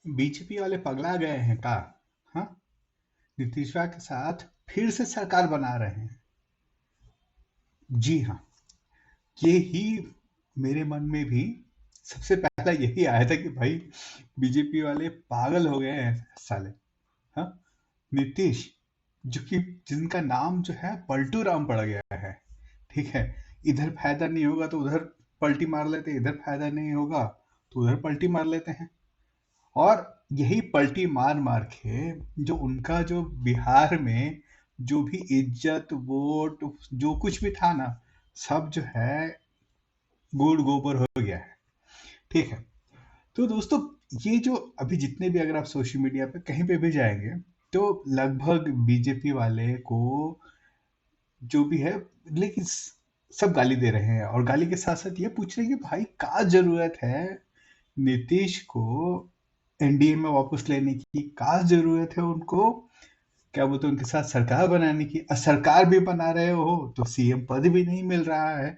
BJP वाले पगला गए हैं का? हाँ, नीतीशवा के साथ फिर से सरकार बना रहे हैं। जी हाँ, ये ही मेरे मन में भी सबसे पहला यही आया था कि भाई बीजेपी वाले पागल हो गए हैं साले। हाँ, नीतीश जो कि जिनका नाम जो है पलटू राम पड़ गया है। ठीक है, इधर फायदा नहीं होगा तो उधर पलटी मार लेते हैं, इधर फायदा नहीं होगा तो उधर पलटी मार लेते हैं। और यही पलटी मार मार के जो उनका जो बिहार में जो भी इज्जत वोट जो कुछ भी था ना, सब जो है गुड़ गोबर हो गया है। ठीक है, तो दोस्तों ये जो अभी जितने भी अगर आप सोशल मीडिया पे कहीं पे भी जाएंगे तो लगभग बीजेपी वाले को जो भी है, लेकिन सब गाली दे रहे हैं और गाली के साथ साथ ये पूछ रहे हैं कि भाई क्या जरूरत है नीतीश को एनडीए में वापस लेने की, क्या जरूरत है उनको, क्या बोलते हैं उनके साथ सरकार बनाने की। सरकार भी बना रहे हो तो सीएम पद भी नहीं मिल रहा है।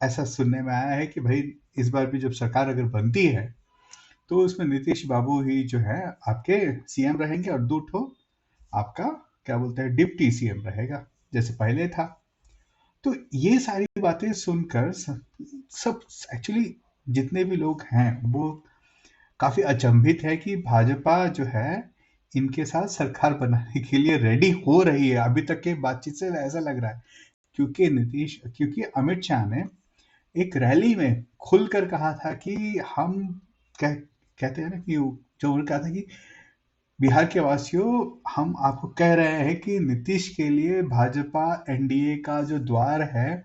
ऐसा सुनने में आया है कि भाई इस बार भी जब सरकार अगर बनती है तो उसमें नीतीश बाबू ही जो है आपके सीएम रहेंगे और दो ठो आपका क्या बोलते हैं डिप्टी सीएम रहेगा जैसे पहले था। तो ये सारी बातें सुनकर सब एक्चुअली जितने भी लोग हैं वो काफी अचंभित है कि भाजपा जो है इनके साथ सरकार बनाने के लिए रेडी हो रही है। अभी तक के बातचीत से ऐसा लग रहा है क्योंकि अमित शाह ने एक रैली में खुलकर कहा था कि हम कहते हैं ना कि जो उन्होंने कहा था कि बिहार के वासियों, हम आपको कह रहे हैं कि नीतीश के लिए भाजपा एनडीए का जो द्वार है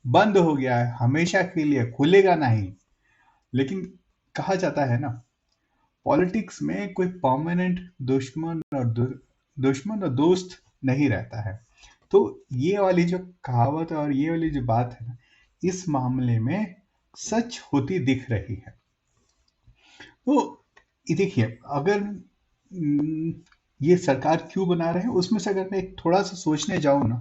बंद हो गया है, हमेशा के लिए खुलेगा नहीं। लेकिन कहा जाता है ना, पॉलिटिक्स में कोई परमानेंट दुश्मन और दोस्त नहीं रहता है। तो ये वाली जो कहावत और ये वाली जो बात है ना, इस मामले में सच होती दिख रही है। तो ये देखिए, अगर ये सरकार क्यों बना रहे हैं उसमें से अगर मैं एक थोड़ा सा सोचने जाऊं ना,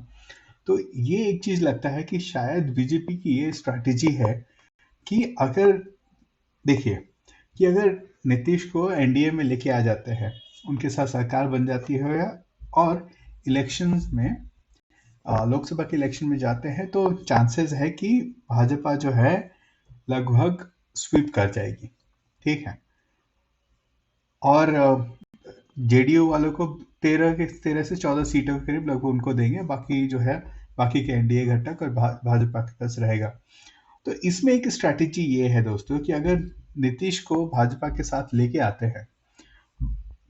तो ये एक चीज लगता है कि शायद बीजेपी की ये स्ट्रैटेजी है कि अगर देखिए कि अगर नीतीश को एनडीए में लेके आ जाते हैं, उनके साथ सरकार बन जाती है और इलेक्शंस में लोकसभा के इलेक्शन में जाते हैं तो चांसेस है कि भाजपा जो है लगभग स्वीप कर जाएगी। ठीक है, और जेडीयू वालों को 13 से 14 सीटों के करीब लगभग उनको देंगे, बाकी जो है बाकी के एनडीए घटक और भाजपा के पास रहेगा। तो इसमें एक स्ट्रैटेजी ये है दोस्तों कि अगर नीतीश को भाजपा के साथ लेके आते हैं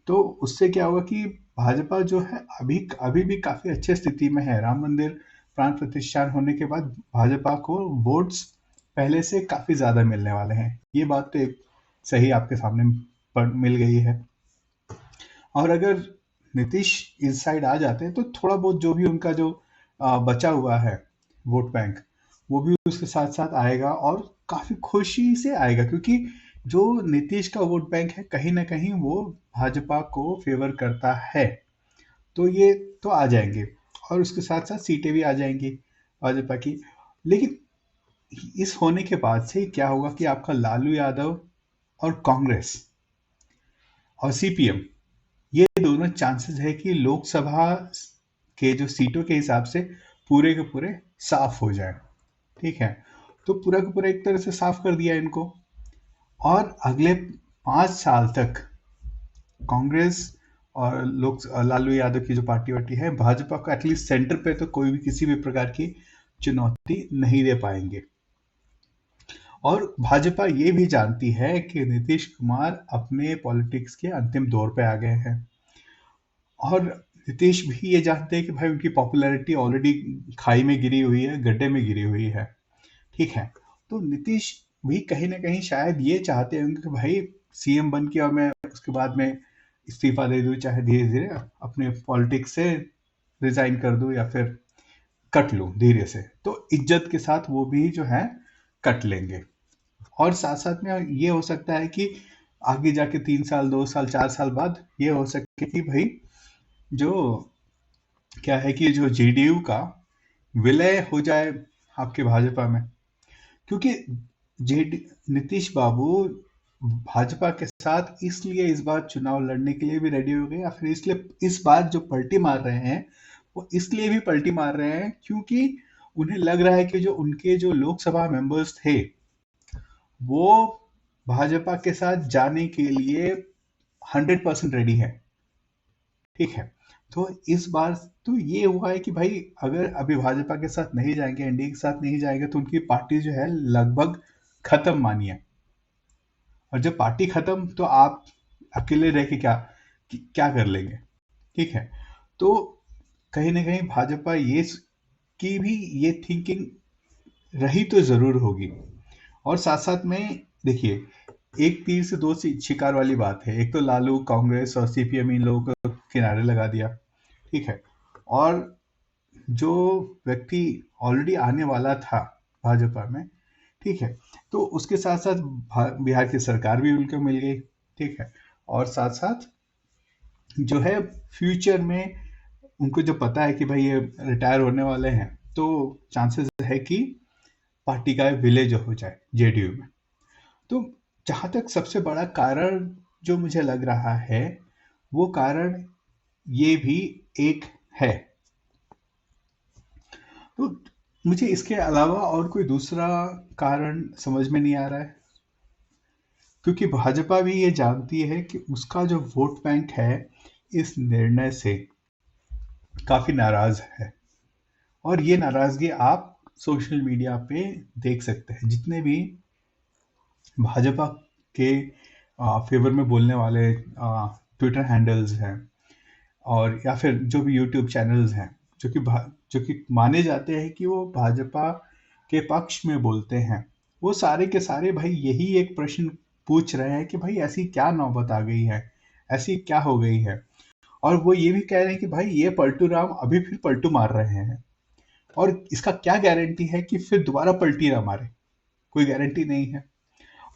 तो उससे क्या होगा कि भाजपा जो है अभी अभी भी काफी अच्छे स्थिति में है। राम मंदिर प्राण प्रतिष्ठान होने के बाद भाजपा को वोट्स पहले से काफी ज्यादा मिलने वाले हैं। ये बात तो एक सही आपके सामने मिल गई है। और अगर नीतीश इस साइड आ जाते हैं तो थोड़ा बहुत जो भी उनका जो बचा हुआ है वोट बैंक, वो भी उसके साथ साथ आएगा और काफी खुशी से आएगा, क्योंकि जो नीतीश का वोट बैंक है कहीं ना कहीं वो भाजपा को फेवर करता है। तो ये तो आ जाएंगे और उसके साथ साथ सीटें भी आ जाएंगी भाजपा की। लेकिन इस होने के बाद से क्या होगा कि आपका लालू यादव और कांग्रेस और सीपीएम, ये दोनों चांसेस है कि लोकसभा के जो सीटों के हिसाब से पूरे के पूरे साफ हो जाए। ठीक है, तो पूरा का पूरा एक तरह से साफ कर दिया इनको। और अगले 5 साल तक कांग्रेस और लोग लालू यादव की जो पार्टी वार्टी है भाजपा को एटलीस्ट सेंटर पे तो कोई भी किसी भी प्रकार की चुनौती नहीं दे पाएंगे। और भाजपा ये भी जानती है कि नीतीश कुमार अपने पॉलिटिक्स के अंतिम दौर पे आ गए हैं और नीतीश भी ये जानते हैं कि भाई उनकी पॉपुलैरिटी ऑलरेडी खाई में गिरी हुई है, गड्ढे में गिरी हुई है। ठीक है, तो नीतीश भी कहीं ना कहीं शायद ये चाहते होंगे कि भाई सीएम बन के और मैं उसके बाद में इस्तीफा दे दूं, चाहे धीरे धीरे अपने पॉलिटिक्स से रिजाइन कर दूं या फिर कट लूं धीरे से, तो इज्जत के साथ वो भी जो है कट लेंगे। और साथ साथ में ये हो सकता है कि आगे जाके 3 साल 2 साल 4 साल बाद ये हो सके कि भाई जो क्या है कि जो जेडीयू का विलय हो जाए आपके भाजपा में, क्योंकि जे नीतीश बाबू भाजपा के साथ इसलिए इस बार चुनाव लड़ने के लिए भी रेडी हो गए, या फिर इसलिए इस बार जो पलटी मार रहे हैं वो इसलिए भी पलटी मार रहे हैं क्योंकि उन्हें लग रहा है कि जो उनके जो लोकसभा मेंबर्स थे वो भाजपा के साथ जाने के लिए 100% रेडी है। ठीक है, तो इस बार तो ये हुआ है कि भाई अगर अभी भाजपा के साथ नहीं जाएंगे, एनडीए के साथ नहीं जाएंगे, तो उनकी पार्टी जो है लगभग खत्म मानिए। और जब पार्टी खत्म तो आप अकेले रह के क्या कर लेंगे। ठीक है, तो कहीं ना कहीं भाजपा की भी ये थिंकिंग रही तो जरूर होगी। और साथ साथ में देखिए, एक तीर से दो शिकार वाली बात है। एक तो लालू, कांग्रेस और सीपीएम इन लोगों को किनारे लगा दिया। ठीक है, और जो व्यक्ति ऑलरेडी आने वाला था भाजपा में, ठीक है, तो उसके साथ साथ बिहार की सरकार भी उनको मिल गई। ठीक है, और साथ साथ जो है फ्यूचर में उनको जो पता है कि भाई ये रिटायर होने वाले हैं, तो चांसेस है कि पार्टी का विलय जो हो जाए जेडीयू में। तो जहां तक सबसे बड़ा कारण जो मुझे लग रहा है, वो कारण ये भी एक है। तो मुझे इसके अलावा और कोई दूसरा कारण समझ में नहीं आ रहा है, क्योंकि भाजपा भी ये जानती है कि उसका जो वोट बैंक है इस निर्णय से काफी नाराज है। और ये नाराजगी आप सोशल मीडिया पे देख सकते हैं। जितने भी भाजपा के फेवर में बोलने वाले ट्विटर हैंडल्स हैं, और या फिर जो भी यूट्यूब चैनल्स हैं जो कि माने जाते हैं कि वो भाजपा के पक्ष में बोलते हैं, वो सारे के सारे भाई यही एक प्रश्न पूछ रहे हैं कि भाई ऐसी क्या नौबत आ गई है, ऐसी क्या हो गई है। और वो ये भी कह रहे हैं कि भाई ये पलटू राम अभी फिर पलटू मार रहे हैं, और इसका क्या गारंटी है कि फिर दोबारा पलटी ना मारे। कोई गारंटी नहीं है।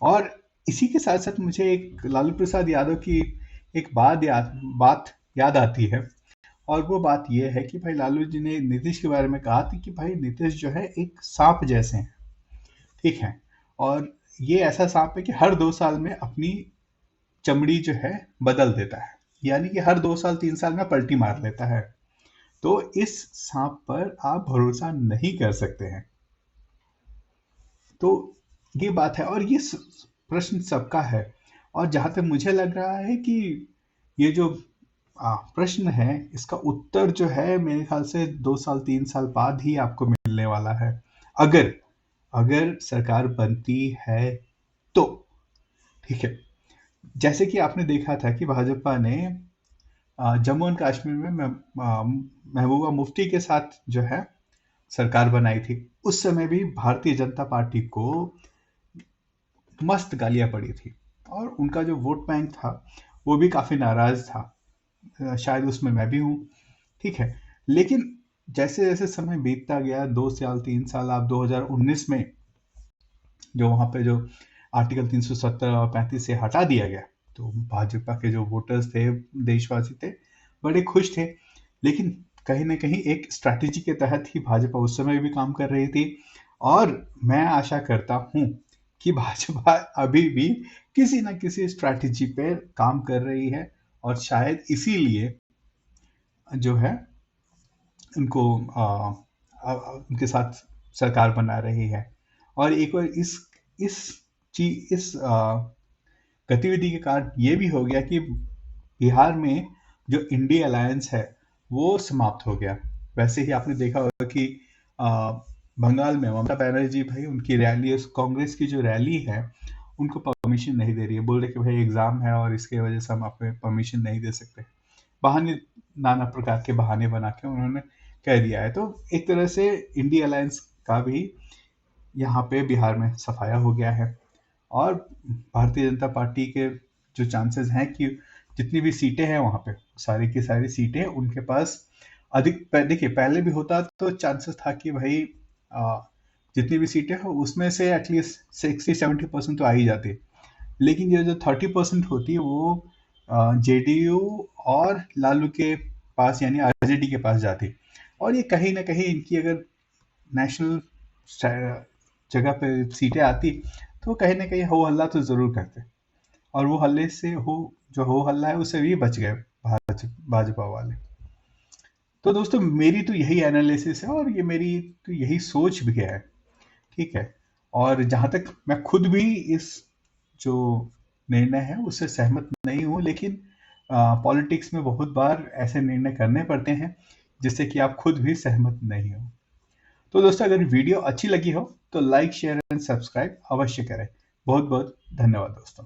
और इसी के साथ साथ मुझे एक लालू प्रसाद यादव की एक बात याद आती है। और वो बात ये है कि भाई लालू जी ने नीतीश के बारे में कहा था कि भाई नीतीश जो है एक सांप जैसे हैं। ठीक है, और ये ऐसा सांप है कि हर 2 साल में अपनी चमड़ी जो है बदल देता है, यानी कि हर 2 साल 3 साल में पलटी मार लेता है। तो इस सांप पर आप भरोसा नहीं कर सकते हैं। तो ये बात है, और ये प्रश्न सबका है। और जहां तक मुझे लग रहा है कि ये जो प्रश्न है, इसका उत्तर जो है मेरे ख्याल से 2 साल 3 साल बाद ही आपको मिलने वाला है, अगर अगर सरकार बनती है तो। ठीक है, जैसे कि आपने देखा था कि भाजपा ने जम्मू एंड कश्मीर में महबूबा मुफ्ती के साथ जो है सरकार बनाई थी। उस समय भी भारतीय जनता पार्टी को मस्त गालियां पड़ी थी, और उनका जो वोट बैंक था वो भी काफी नाराज था। शायद उसमें मैं भी हूँ। ठीक है, लेकिन जैसे जैसे समय बीतता गया, 2 साल 3 साल, आप 2019 में जो वहां पे जो आर्टिकल 370 और 35 से हटा दिया गया, तो भाजपा के जो वोटर्स थे, देशवासी थे, बड़े खुश थे। लेकिन कहीं ना कहीं एक स्ट्रैटेजी के तहत ही भाजपा उस समय भी काम कर रही थी। और मैं आशा करता हूं कि भाजपा अभी भी किसी ना किसी स्ट्रैटेजी पे काम कर रही है, और शायद इसीलिए जो है उनको उनके साथ सरकार बना रही है। और एक और इस इस गतिविधि के कारण ये भी हो गया कि बिहार में जो इंडिया अलायंस है वो समाप्त हो गया। वैसे ही आपने देखा होगा कि बंगाल में ममता बनर्जी भाई उनकी रैली, कांग्रेस की जो रैली है, उनको परमिशन नहीं दे रही है। बोल रहे कि भाई एग्जाम है और इसके वजह से हम आपको परमिशन नहीं दे सकते। बहाने, नाना प्रकार के बहाने बना के उन्होंने कह दिया है। तो एक तरह से इंडिया अलायंस का भी यहाँ पे बिहार में सफाया हो गया है। और भारतीय जनता पार्टी के जो चांसेस हैं कि जितनी भी सीटें हैं वहाँ पे, सारी की सारी सीटें उनके पास अधिक। देखिए, पहले भी होता तो चांसेस था कि भाई जितनी भी सीटें हो उसमें से एटलीस्ट 60-70% तो आ ही जाती। लेकिन ये जो 30% होती है वो जेडीयू और लालू के पास, यानी आरजेडी के पास जाती। और ये कहीं ना कहीं इनकी अगर नेशनल जगह पे सीटें आती तो कहीं ना कहीं हो हल्ला तो जरूर करते। और वो हल्ले से जो हो हल्ला है उससे भी बच गए भाजपा वाले। तो दोस्तों मेरी तो यही एनालिसिस है और ये मेरी तो यही सोच भी है, ठीक है। और जहां तक मैं खुद भी इस जो निर्णय है उससे सहमत नहीं हूं, लेकिन पॉलिटिक्स में बहुत बार ऐसे निर्णय करने पड़ते हैं जिससे कि आप खुद भी सहमत नहीं हो। तो दोस्तों अगर वीडियो अच्छी लगी हो तो लाइक शेयर एंड सब्सक्राइब अवश्य करें। बहुत बहुत धन्यवाद दोस्तों।